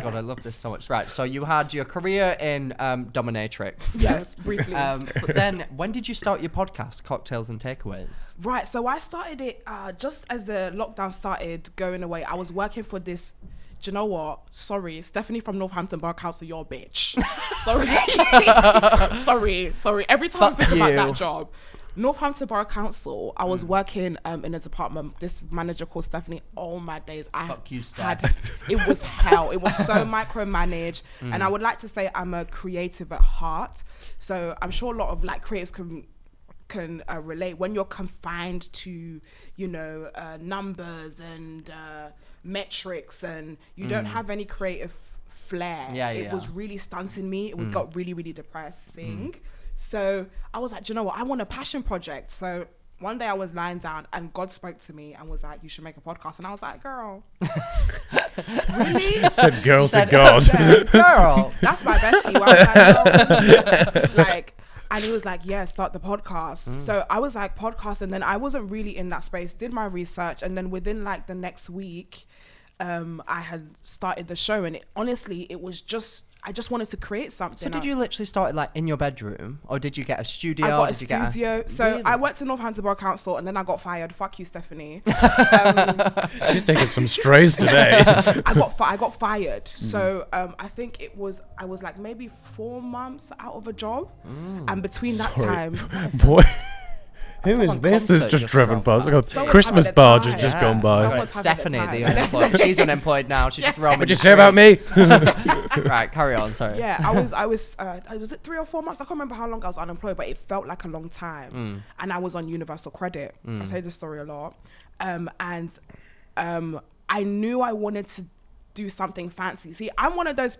God, I love this so much. Right, so you had your career in dominatrix. Yes, briefly. But then, when did you start your podcast, Cocktails and Takeaways? Right, so I started it just as the lockdown started going away. I was working for this. Do you know what? Sorry, Stephanie from Northampton Borough Council, you're a bitch. Sorry. Every time I think about that job, Northampton Borough Council, I was working in a department. This manager called Stephanie. Oh my days, it was hell. It was so micromanaged, and I would like to say I'm a creative at heart. So I'm sure a lot of like creatives can relate when you're confined to, you know, numbers and metrics, and you don't have any creative flair. It was really stunting me. It got really, really depressing. So I was like, do you know what? I want a passion project. So one day I was lying down and God spoke to me and was like, you should make a podcast. And I was like, girl, really? Said girl to God. Girl, that's my bestie. I was like, and he was like, yeah, start the podcast. So I was like, podcast. And then I wasn't really in that space, did my research. And then within like the next week, I had started the show. And honestly, it was just, I just wanted to create something. So did you literally start it like in your bedroom, or did you get a studio? I got a studio. So I worked in Northampton Borough Council, and then I got fired. Fuck you, Stephanie. She's taking some strays today. I got fired. So I think I was like maybe 4 months out of a job, and between that time, boy. Who is this? This is just driven past. Christmas barge has just gone by. It's Stephanie, the unemployed. She's unemployed now. She's just roaming. What'd you say about me? Right, carry on. Sorry. Yeah, I was it 3 or 4 months? I can't remember how long I was unemployed, but it felt like a long time. And I was on universal credit. I tell you this story a lot. And I knew I wanted to do something fancy. See, I'm one of those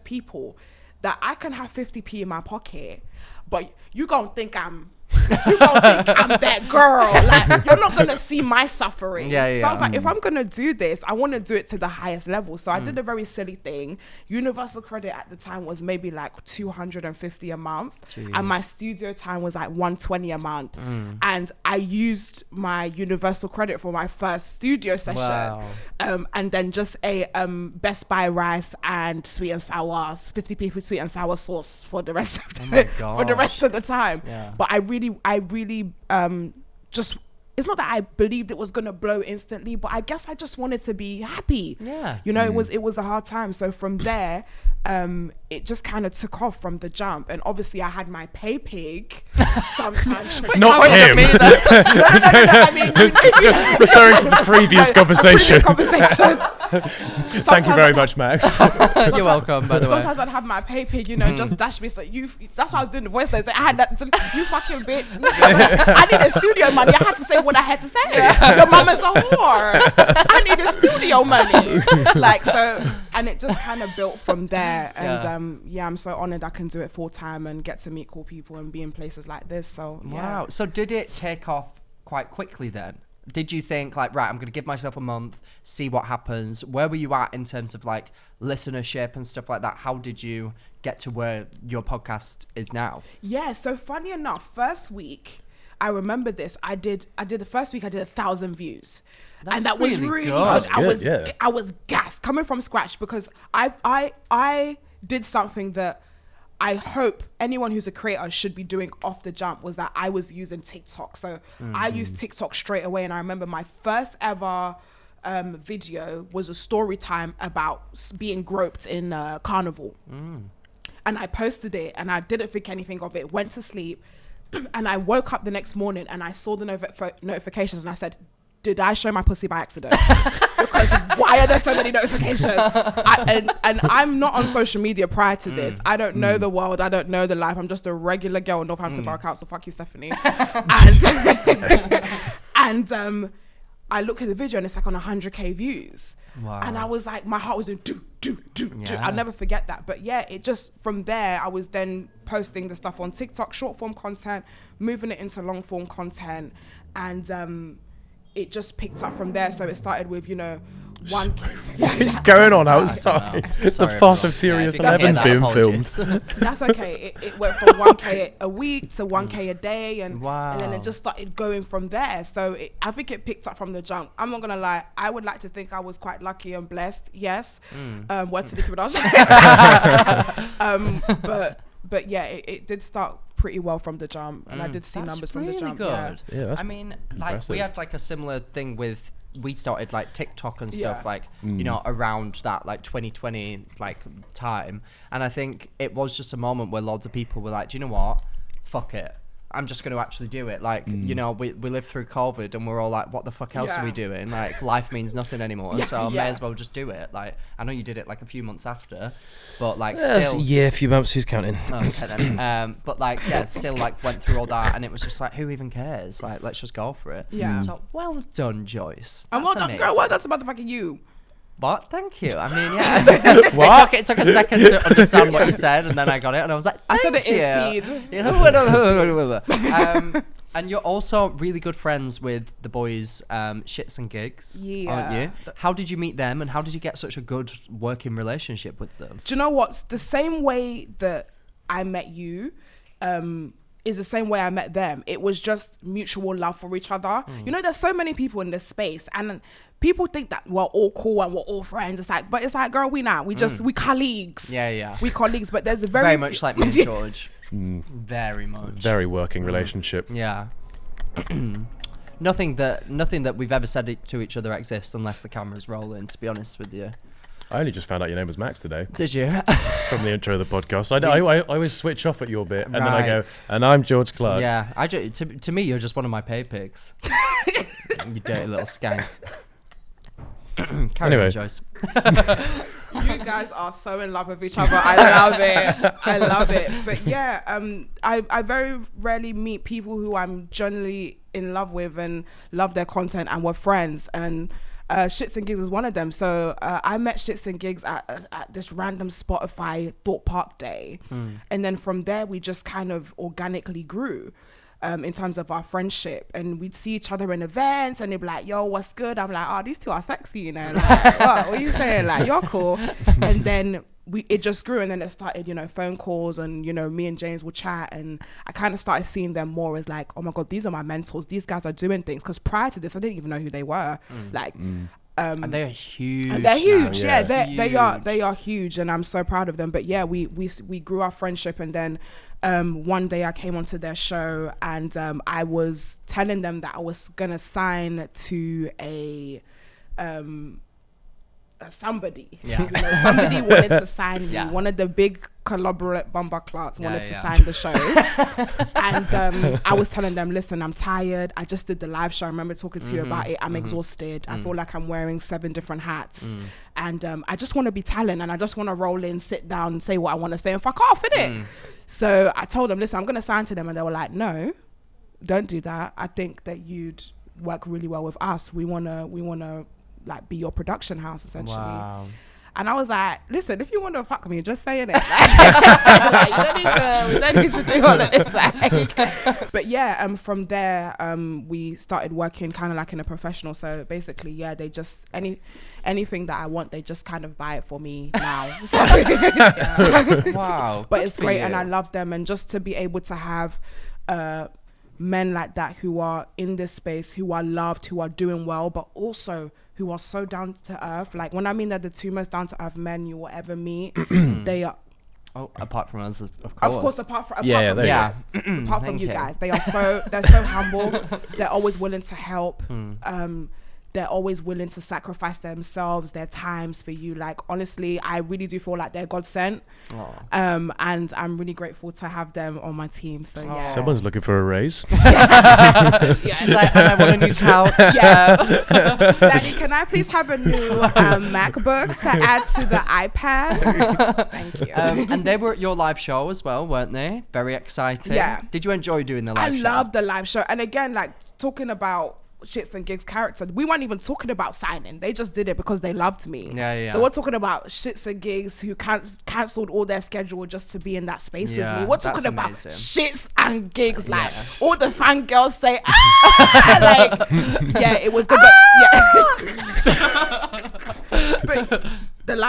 people that I can have 50p in my pocket, but you gonna think I'm that girl. Like, you're not gonna see my suffering. So I was like, if I'm gonna do this, I want to do it to the highest level. So I did a very silly thing. Universal credit at the time was maybe like 250 a month. Jeez. And my studio time was like 120 a month. And I used my universal credit for my first studio session. And then just a Best Buy rice and sweet and sour 50p for sweet and sour sauce for the rest of the time. But I really just, it's not that I believed it was gonna blow instantly, but I guess I just wanted to be happy. You know, it was a hard time. So from there, it just kind of took off from the jump. And obviously I had my pay pig sometimes. Not him. No, I mean, just referring to the previous conversation. Thank you very much, Max. You're welcome, by the way. Sometimes I'd have my pay pig, you know, just dash me. So that's why I was doing the voice days. I had that, you fucking bitch. I needed studio money. I had to say what I had to say. Your mama's a whore. I needed studio money. Like, so, and it just kind of built from there. And I'm so honored I can do it full time and get to meet cool people and be in places like this. So wow. So did it take off quite quickly then? Did you think like, right, I'm going to give myself a month, see what happens? Where were you at in terms of like listenership and stuff like that? How did you get to where your podcast is now? Yeah. So funny enough, first week, I remember this. I did the first week. I did 1,000 views. And that was really good. I was gassed coming from scratch because I did something that I hope anyone who's a creator should be doing off the jump, was that I was using TikTok. So I used TikTok straight away. And I remember my first ever video was a story time about being groped in Carnival. And I posted it and I didn't think anything of it, went to sleep. And I woke up the next morning and I saw the notifications and I said, did I show my pussy by accident? Because why are there so many notifications? And I'm not on social media prior to this. I don't know the world. I don't know the life. I'm just a regular girl in Northampton Borough Council. Fuck you, Stephanie. And I look at the video and it's like on 100k views. Wow. And I was like, my heart was doing do. I'll never forget that. But yeah, it just, from there, I was then posting the stuff on TikTok, short form content, moving it into long form content. And it just picked up from there. So it started with, you know, What's going on outside? The Sorry, Fast everyone. and Furious Yeah, 11's being filmed. That's okay. It went from 1K a week to 1K a day, and then it just started going from there. So I think it picked up from the jump. I'm not gonna lie. I would like to think I was quite lucky and blessed. Yes. Word to Nicki Minaj. But yeah, it did start pretty well from the jump, and I did see numbers from the jump. Good. Yeah, I mean, like impressive. we had like a similar thing with. We started like TikTok and stuff like you know around that like 2020 like time, and I think it was just a moment where loads of people were like, do you know what, fuck it, I'm just going to actually do it. Like you know, we lived through COVID and we're all like, what the fuck else are we doing? Like life means nothing anymore, so may as well just do it. Like I know you did it like a few months after, but like still a few months. Who's counting? okay then. But like still like went through all that, and it was just like, who even cares? Like let's just go for it. So well done, Joyce. I'm well done, girl. Well done, motherfucking you. But thank you. I mean, yeah. What? It took a second to understand what you said, and then I got it, and I was like, I said it thank in you. speed. And you're also really good friends with the boys, ShxtsNGigs, aren't you? How did you meet them, and how did you get such a good working relationship with them? Do you know what's the same way that I met you? Is the same way I met them. It was just mutual love for each other. You know, there's so many people in this space, and people think that we're all cool and we're all friends. It's like, but it's like, girl, we not. We colleagues. Yeah. We colleagues, but there's a Very much like me and George. Very much. Very working relationship. Yeah. Nothing that we've ever said to each other exists unless the camera's rolling, to be honest with you. I only just found out your name was Max today. Did you? From the intro of the podcast. I always switch off at your bit, and then I go, and I'm George Clarke. Yeah, to me, you're just one of my pay pigs. You dirty little skank. Carry on, Joyce. You guys are so in love with each other. I love it. But yeah, I very rarely meet people who I'm generally in love with and love their content and we're friends, and ShxtsNGigs was one of them. So I met ShxtsNGigs at this random Spotify Thought Park day, and then from there we just kind of organically grew. In terms of our friendship, and we'd see each other in events, and they'd be like, yo, what's good? I'm like, oh, these two are sexy, you know, like, what are you saying? Like, you're cool. And then it just grew, and then it started, you know, phone calls, and, you know, me and James would chat, and I kind of started seeing them more as like, oh my God, these are my mentors. These guys are doing things. Because prior to this, I didn't even know who they were. And they are huge. And they're huge. Now. Yeah, they are huge, and I'm so proud of them. But yeah, we grew our friendship, and then one day I came onto their show, and I was telling them that I was gonna sign to a somebody. Yeah. You know, somebody wanted to sign me. One of the big collaborate Bumba Clarks wanted to sign the show. And I was telling them, listen, I'm tired. I just did the live show. I remember talking to you about it. I'm exhausted. I feel like I'm wearing 7 different hats. And I just want to be talent, and I just want to roll in, sit down, say what I want to say, and fuck off, innit? So I told them, listen, I'm going to sign to them. And they were like, no, don't do that. I think that you'd work really well with us. We want to like be your production house, essentially. Wow. And I was like, listen, if you want to fuck me, just say it. Like, we don't need to do all of this. Like. But yeah, from there, we started working kind of like in a professional. So basically, yeah, they just, anything that I want, they just kind of buy it for me now. So, yeah. Wow. But it's great, and I love them. And just to be able to have men like that who are in this space, who are loved, who are doing well, but also who are so down to earth. Like, when I mean they're the 2 most down to earth men you will ever meet, they are. Oh, apart from us, of course. Of course, apart from you guys. Apart from you guys. They're so humble. They're always willing to help. They're always willing to sacrifice themselves, their times for you. Like, honestly, I really do feel like they're God sent. And I'm really grateful to have them on my team. So yeah. Someone's looking for a raise. Yes. She's like, and I want a new couch. Yes. Daddy, can I please have a new MacBook to add to the iPad? Thank you. And they were at your live show as well, weren't they? Very exciting. Yeah. Did you enjoy doing the live show? I love the live show. And again, like, talking about ShxtsNGigs character, we weren't even talking about signing. They just did it because they loved me. So we're talking about ShxtsNGigs who cancelled all their schedule just to be in that space with me. We're talking about ShxtsNGigs, like all the fangirls say, ah! Like, yeah, it was the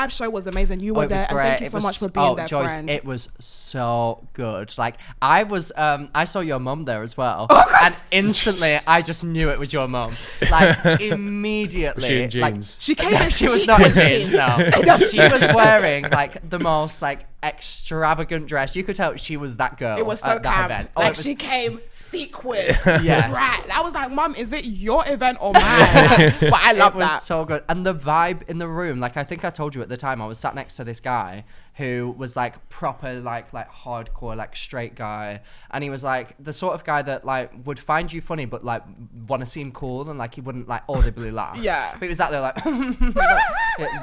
live show was amazing. You were it was there, and great. thank you so much for being there, Joyce, friend. it was so good. Like I saw your mum there as well, and instantly I just knew it was your mum. Like immediately, Was she in like jeans? She came in she was not in sequences. jeans. No, she was wearing like the most like extravagant dress. You could tell she was that girl. It was so at that camp. event. Like it was, she came sequins. Yes. Right. I was like, Mum, is it your event or mine? But I love it was that. so good, and the vibe in the room. Like I think I told you at the time, I was sat next to this guy who was like proper like hardcore like straight guy, and he was like the sort of guy that like would find you funny but like want to seem cool, and like he wouldn't like audibly laugh. Yeah. But he was out there like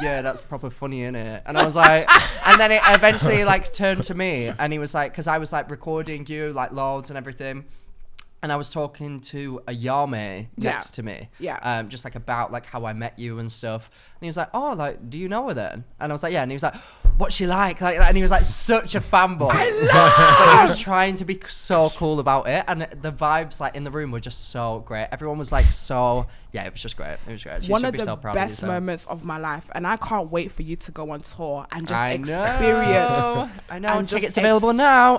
yeah, that's proper funny, innit? And I was like, and then it eventually like turned to me, and he was like, because I was like recording you like loads and everything. And I was talking to a Yame next to me. Yeah. Just like about like how I met you and stuff. And he was like, oh, like, do you know her then? And I was like, yeah. And he was like, what's she like? And he was like such a fanboy. I But he love. was trying to be so cool about it. And the vibes like in the room were just so great. Everyone was like so, yeah, it was just great. It was great. So One you should of be the so proud best of yourself. moments of my life, and I can't wait for you to go on tour and just I experience. know. I know. and just Tickets available now.